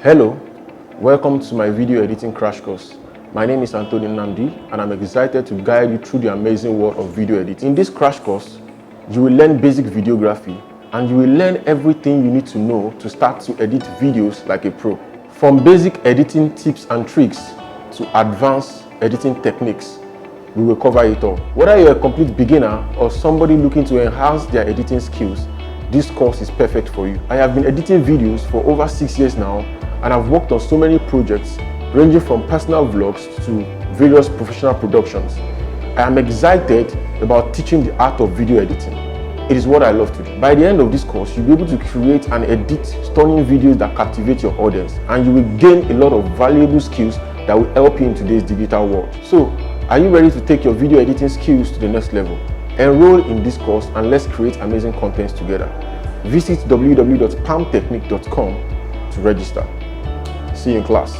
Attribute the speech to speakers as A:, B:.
A: Hello, welcome to my video editing crash course. My name is Anthony Nnamdi and I'm excited to guide you through the amazing world of video editing. In this crash course, you will learn basic videography and you will learn everything you need to know to start to edit videos like a pro. From basic editing tips and tricks to advanced editing techniques, we will cover it all. Whether you're a complete beginner or somebody looking to enhance their editing skills, this course is perfect for you. I have been editing videos for over 6 years now and I've worked on so many projects ranging from personal vlogs to various professional productions. I am excited about teaching the art of video editing. It is what I love to do. By the end of this course, you'll be able to create and edit stunning videos that captivate your audience, and you will gain a lot of valuable skills that will help you in today's digital world. So, are you ready to take your video editing skills to the next level? Enroll in this course and let's create amazing contents together. Visit www.palmtechniq.com to register. See you in class.